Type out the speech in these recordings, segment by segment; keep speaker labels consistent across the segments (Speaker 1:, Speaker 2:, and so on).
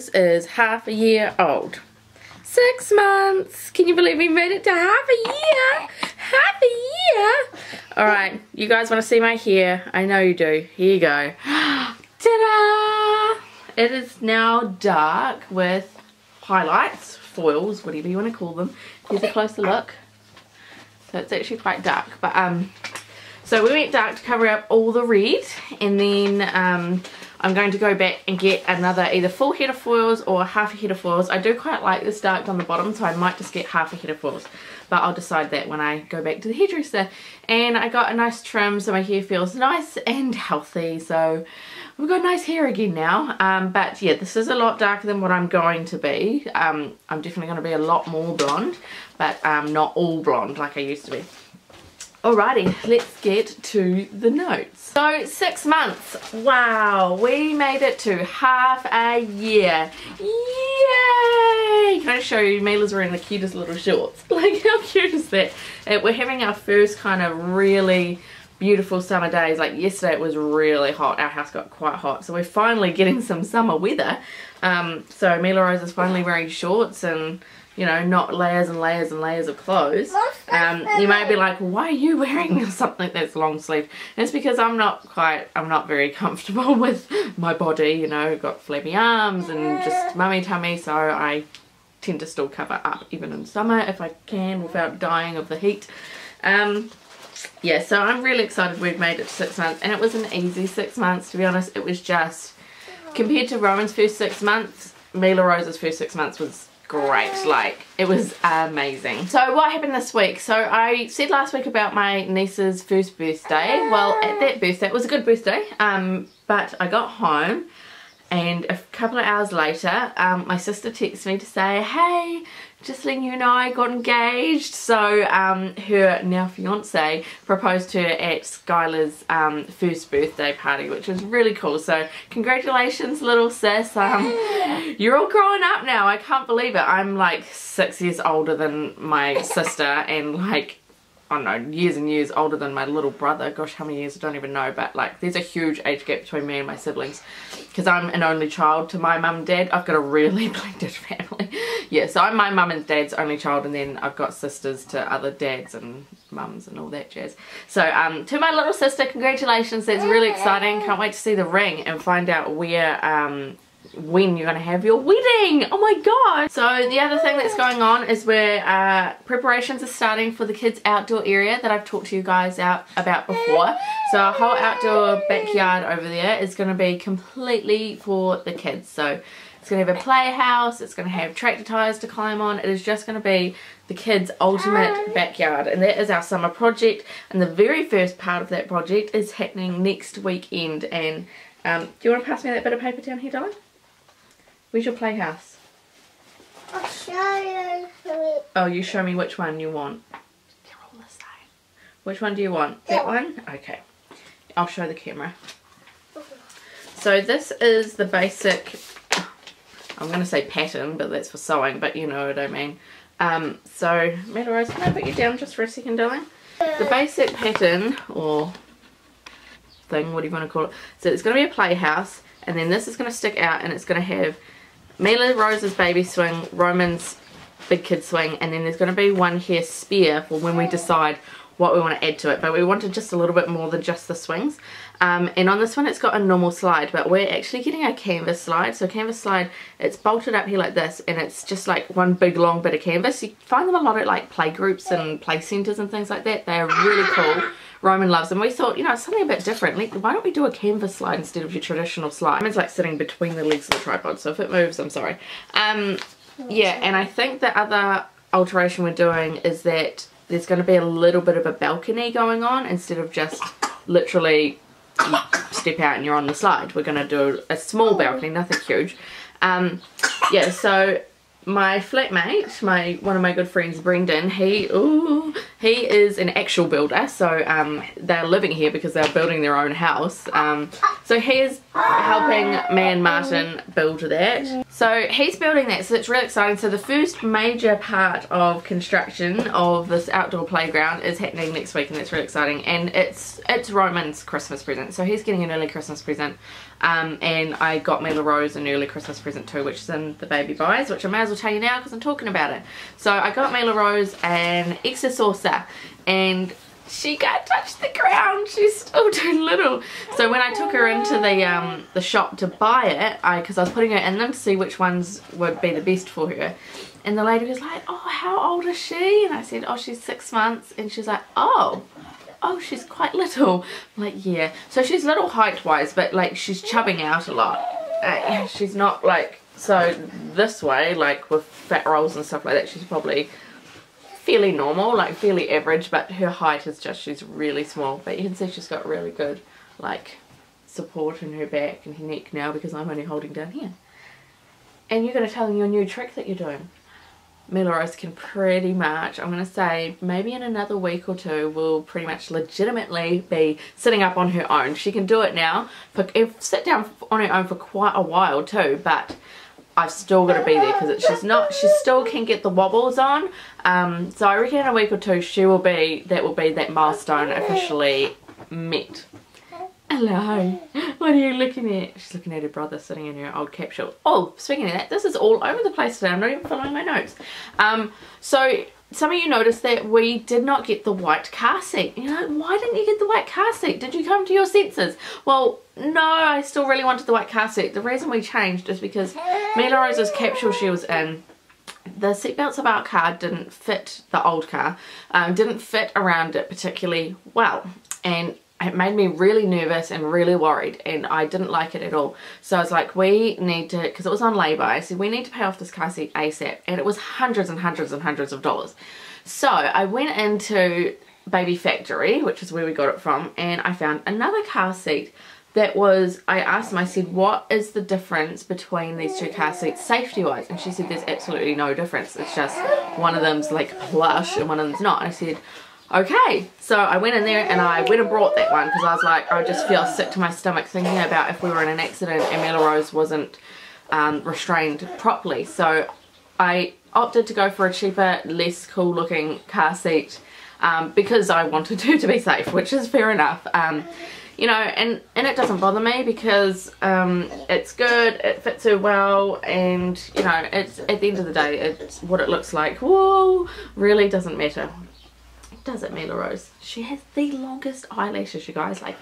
Speaker 1: Rose is half a year old. 6 months. Can you believe we made it to half a year? Half a year. Alright, you guys want to see my hair? I know you do. Here you go. Ta-da! It is now dark with highlights, foils, whatever you want to call them. Here's a closer look. So it's actually quite dark. But so we went dark to cover up all the red, and then I'm going to go back and get another either full head of foils or half a head of foils. I do quite like this dark on the bottom, so I might just get half a head of foils, but I'll decide that when I go back to the hairdresser. And I got a nice trim so my hair feels nice and healthy, so we've got nice hair again now. But yeah, this is a lot darker than what I'm going to be. I'm definitely going to be a lot more blonde, but not all blonde like I used to be. Alrighty, let's get to the notes. So 6 months. Wow, we made it to half a year. Yay! Can I show you? Mila's wearing the cutest little shorts. Like, how cute is that? We're having our first kind of really beautiful summer days. Like yesterday it was really hot. Our house got quite hot. So we're finally getting some summer weather. So Mila Rose is finally wearing shorts and, you know, not layers and layers and layers of clothes. You might be like, why are you wearing something that's long sleeve? And it's because I'm not very comfortable with my body, you know, got flabby arms and just mummy tummy, so I tend to still cover up even in summer if I can without dying of the heat. Yeah, so I'm really excited we've made it to 6 months, and it was an easy 6 months, to be honest. It was just, compared to Roman's first 6 months, Mila Rose's first 6 months was great. Like, it was amazing. So what happened this week? So I said last week about my niece's first birthday. Well, at that birthday, it was a good birthday, but I got home and a couple of hours later my sister texted me to say, hey, just letting you know I got engaged. So her now fiance proposed to her at Skylar's first birthday party, which was really cool. So congratulations, little sis. You're all growing up now. I can't believe it. I'm like 6 years older than my sister, and like, I don't know, years and years older than my little brother. Gosh, how many years I don't even know, but like there's a huge age gap between me and my siblings because I'm an only child to my mum and dad. I've got a really blended family. Yeah, so I'm my mum and dad's only child, and then I've got sisters to other dads and mums and all that jazz. So to my little sister, congratulations. That's really exciting. Can't wait to see the ring and find out where when you're going to have your wedding. Oh my god. So the other thing that's going on is where preparations are starting for the kids outdoor area that I've talked to you guys about before. So our whole outdoor backyard over there is going to be completely for the kids. So it's going to have a playhouse, it's going to have tractor tires to climb on. It is just going to be the kids' ultimate backyard, and that is our summer project, and the very first part of that project is happening next weekend. And do you want to pass me that bit of paper down here, darling? Where's your playhouse?
Speaker 2: I'll show you.
Speaker 1: Oh, you show me which one you want. They're all the same. Which one do you want? That one? Okay. I'll show the camera. So this is the basic, I'm going to say pattern, but that's for sewing, but you know what I mean. So, Mila Rose, can I put you down just for a second, darling? The basic pattern, or thing, what do you want to call it? So it's going to be a playhouse, and then this is going to stick out, and it's going to have Mila Rose's baby swing, Roman's big kid swing, and then there's going to be one here spear for when we decide what we want to add to it. But we wanted just a little bit more than just the swings. And on this one it's got a normal slide, but we're actually getting a canvas slide. So canvas slide, it's bolted up here like this, and it's just like one big long bit of canvas. You find them a lot at like play groups and play centres and things like that. They are really cool. Roman loves them. We thought, you know, it's something a bit different. Why don't we do a canvas slide instead of your traditional slide? It's like sitting between the legs of the tripod, so if it moves, I'm sorry. Yeah, and I think the other alteration we're doing is that there's going to be a little bit of a balcony going on instead of just literally you step out and you're on the slide. We're going to do a small balcony, nothing huge. Yeah, so my flatmate, one of my good friends, Brendan, he is an actual builder. So they're living here because they're building their own house. So he is helping me and Martin build that. So he's building that, so it's really exciting. So the first major part of construction of this outdoor playground is happening next week, and that's really exciting. And it's Roman's Christmas present, so he's getting an early Christmas present. And I got Mila Rose an early Christmas present too, which is in the baby buys, which I may as well tell you now because I'm talking about it. So I got Mila Rose an extra saucer, and she can't touch the ground. She's still too little. So when I took her into the shop to buy it, because I was putting her in them to see which ones would be the best for her, and the lady was like, "Oh, how old is she?" And I said, "Oh, she's 6 months." And she's like, "Oh, she's quite little." I'm like, yeah. So she's little height wise, but like she's chubbing out a lot. She's not like, so this way, like with fat rolls and stuff like that, she's probably fairly normal, like fairly average, but her height is just, she's really small. But you can see she's got really good like support in her back and her neck now because I'm only holding down here. And you're going to tell them your new trick that you're doing. Mila Rose can pretty much, I'm going to say maybe in another week or two, will pretty much legitimately be sitting up on her own. She can do it now, sit down on her own for quite a while too, but I've still got to be there because she still can get the wobbles on. So I reckon in a week or two that will be that milestone officially met. Hello. What are you looking at? She's looking at her brother sitting in her old capsule. Oh, speaking of that, this is all over the place today. I'm not even following my notes. So some of you noticed that we did not get the white car seat. You know, why didn't you get the white car seat? Did you come to your senses? Well, no, I still really wanted the white car seat. The reason we changed is because Mila Rose's capsule she was in, the seatbelts of our car didn't fit the old car, didn't fit around it particularly well, and it made me really nervous and really worried, and I didn't like it at all. So I was like, we need to, because it was on lay-by, I said we need to pay off this car seat ASAP, and it was hundreds and hundreds and hundreds of dollars. So I went into Baby Factory, which is where we got it from, and I found another car seat that was, I asked them, I said, what is the difference between these two car seats safety wise? And she said there's absolutely no difference, it's just one of them's like plush and one of them's not. I said, okay. So I went in there and I went and brought that one because I was like, I just feel sick to my stomach thinking about if we were in an accident and Mila Rose wasn't restrained properly. So I opted to go for a cheaper, less cool looking car seat because I wanted her to be safe, which is fair enough. You know, and it doesn't bother me because it's good, it fits her well, and you know, it's at the end of the day, it's what it looks like. Whoa, really doesn't matter. Does it, Mila Rose? She has the longest eyelashes, you guys, like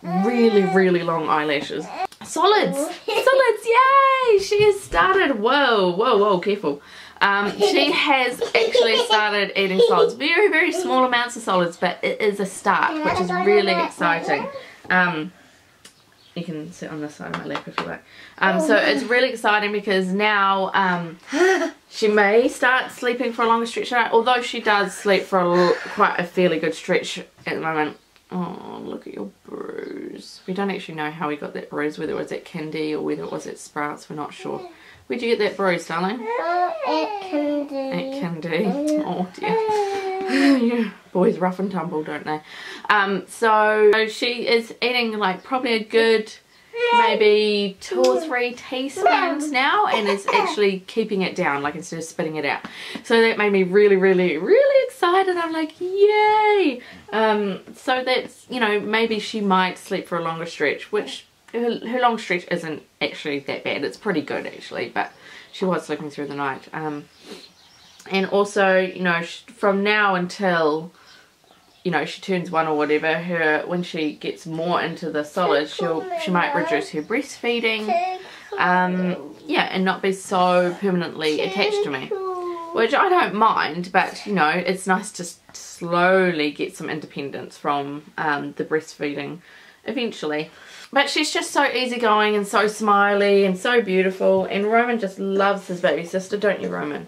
Speaker 1: really long eyelashes. Solids! Solids, yay! She has started, whoa, careful. She has actually started eating solids. Very small amounts of solids, but it is a start, which is really exciting. You can sit on this side of my lap if you like. So it's really exciting because now she may start sleeping for a longer stretch, although she does sleep for quite a fairly good stretch at the moment. Oh, look at your bruise. We don't actually know how we got that bruise, whether it was at Kindy or whether it was at Sprouts, we're not sure. Where'd you get that bruise, darling?
Speaker 2: At Kindy.
Speaker 1: At Kindy. Oh dear. Yeah, boys rough and tumble, don't they? So she is eating like probably a good maybe 2 or 3 teaspoons now, and is actually keeping it down, like instead of spitting it out. So that made me really excited. I'm like, yay! So that's, you know, maybe she might sleep for a longer stretch, which her long stretch isn't actually that bad. It's pretty good actually, but she was sleeping through the night. And also, you know, from now until, you know, she turns 1 or whatever, when she gets more into the solids, she might reduce her breastfeeding, yeah, and not be so permanently attached to me, which I don't mind, but you know, it's nice to slowly get some independence from the breastfeeding eventually. But she's just so easygoing and so smiley and so beautiful, and Roman just loves his baby sister, don't you, Roman?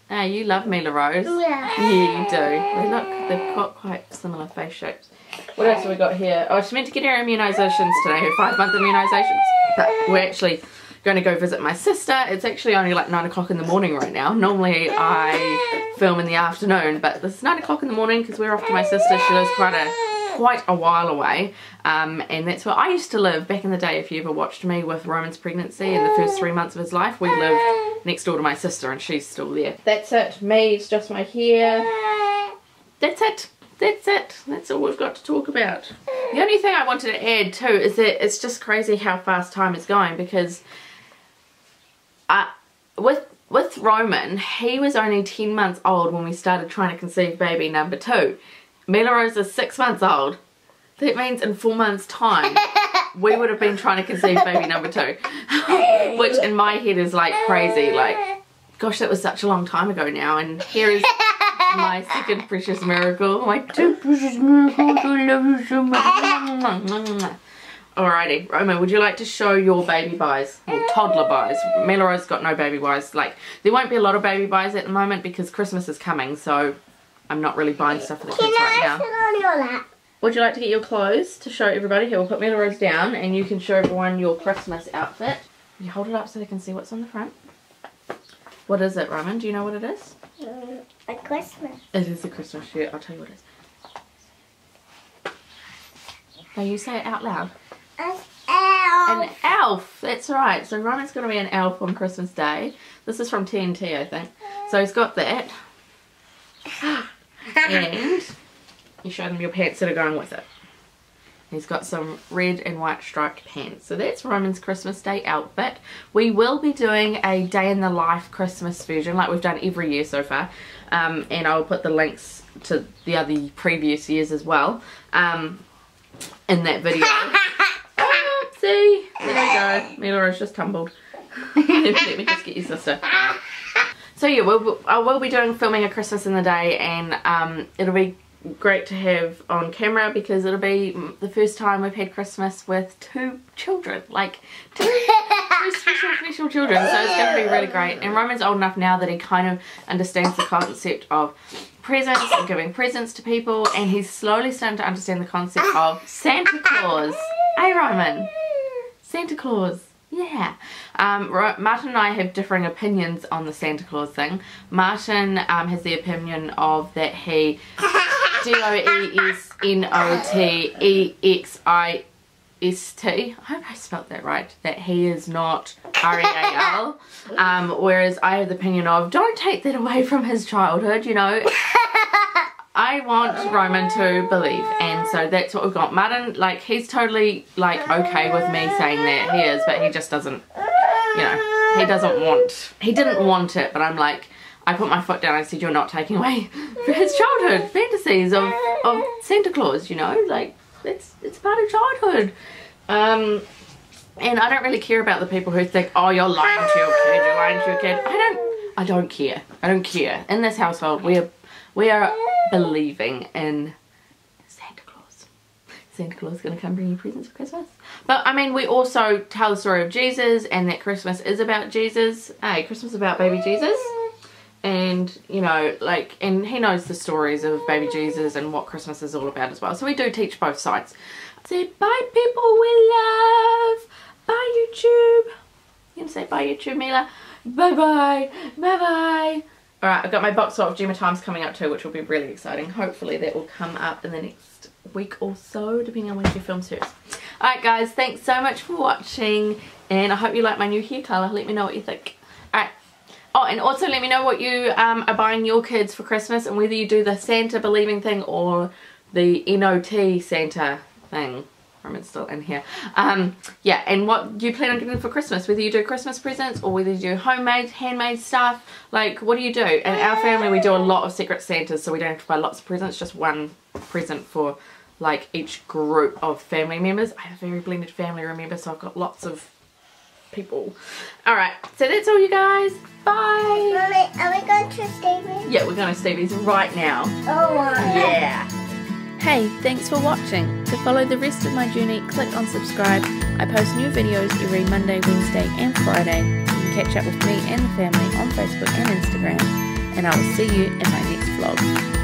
Speaker 1: Ah, you love Mila Rose. Yeah. Yeah, you do. They've got quite similar face shapes. What else have we got here? Oh, she's meant to get her immunisations today, her 5-month immunisations. But we're actually going to go visit my sister. It's actually only like 9 o'clock in the morning right now. Normally I film in the afternoon, but it's 9 o'clock in the morning because we're off to my sister. She lives quite a quite a while away, and that's where I used to live back in the day. If you ever watched me with Roman's pregnancy in the first 3 months of his life, we lived next door to my sister and she's still there. That's it. Me, it's just my hair. That's it. That's it. That's all we've got to talk about. The only thing I wanted to add too is that it's just crazy how fast time is going, because with Roman, he was only 10 months old when we started trying to conceive baby number 2. Mila Rose is 6 months old. That means in 4 months time we would have been trying to conceive baby number 2. Which in my head is like crazy, like gosh, that was such a long time ago now, and here is my second precious miracle. My 2 precious miracles, I love you so much. Alrighty, Roman, would you like to show your baby buys? Or toddler buys? Mila Rose got no baby buys. Like, there won't be a lot of baby buys at the moment because Christmas is coming, so I'm not really buying stuff for the kids right now.
Speaker 2: Sit on your lap?
Speaker 1: Would you like to get your clothes to show everybody? Here, we'll put Mila Rose down and you can show everyone your Christmas outfit. You hold it up so they can see what's on the front. What is it, Roman? Do you know what it is?
Speaker 2: A Christmas.
Speaker 1: It is a Christmas shirt. I'll tell you what it is. Now you say it out loud.
Speaker 2: An elf.
Speaker 1: An elf. That's right. So Roman's going to be an elf on Christmas Day. This is from TNT, I think. So he's got that. And you show them your pants that are going with it. He's got some red and white striped pants. So that's Roman's Christmas Day outfit. We will be doing a day in the life Christmas version like we've done every year so far. And I'll put the links to the other previous years as well in that video. Oopsie! There we go. Mila Rose just tumbled. Let me just get your sister. So yeah, I will be filming a Christmas in the day, and it'll be great to have on camera because it'll be the first time we've had Christmas with 2 children, like two special children, so it's going to be really great. And Roman's old enough now that he kind of understands the concept of presents and giving presents to people, and he's slowly starting to understand the concept of Santa Claus. Hey Roman, Santa Claus. Yeah. Martin and I have differing opinions on the Santa Claus thing. Martin has the opinion of that he DOESNOTEXIST. I hope I spelled that right. That he is not REAL. Whereas I have the opinion of don't take that away from his childhood, you know. I want Roman to believe, and so that's what we've got. Martin, like, he's totally, like, okay with me saying that he is, but he just doesn't, you know, he didn't want it, but I'm like, I put my foot down and I said, you're not taking away his childhood fantasies of Santa Claus, you know, like, it's part of childhood. And I don't really care about the people who think, oh, you're lying to your kid, you're lying to your kid. I don't care. I don't care. In this household, we are believing in Santa Claus. Santa Claus is going to come bring you presents for Christmas. But I mean, we also tell the story of Jesus, and that Christmas is about Jesus. Hey, Christmas is about baby Jesus. And, you know, like, and he knows the stories of baby Jesus and what Christmas is all about as well. So we do teach both sides. Say bye, people we love. Bye, YouTube. You can say bye, YouTube, Mila. Bye-bye. Bye-bye. Alright, I've got my box of Gemma Times coming up too, which will be really exciting. Hopefully that will come up in the next week or so, depending on when she films hers. Alright guys, thanks so much for watching, and I hope you like my new hair colour. Let me know what you think. Alright. Oh, and also let me know what you are buying your kids for Christmas, and whether you do the Santa believing thing or the NOT Santa thing. Roman's still in here. Yeah, and what do you plan on getting for Christmas? Whether you do Christmas presents or whether you do homemade, handmade stuff. Like, what do you do? In our family, we do a lot of secret Santas, so we don't have to buy lots of presents, just one present for like each group of family members. I have a very blended family, remember, so I've got lots of people. Alright, so that's all you guys. Bye!
Speaker 2: Mommy, are we going to Stevie's?
Speaker 1: Yeah, we're going to Stevie's right now.
Speaker 2: Oh, wow.
Speaker 1: Yeah! Hey, thanks for watching. To follow the rest of my journey, click on subscribe. I post new videos every Monday, Wednesday and Friday. You can catch up with me and the family on Facebook and Instagram. And I will see you in my next vlog.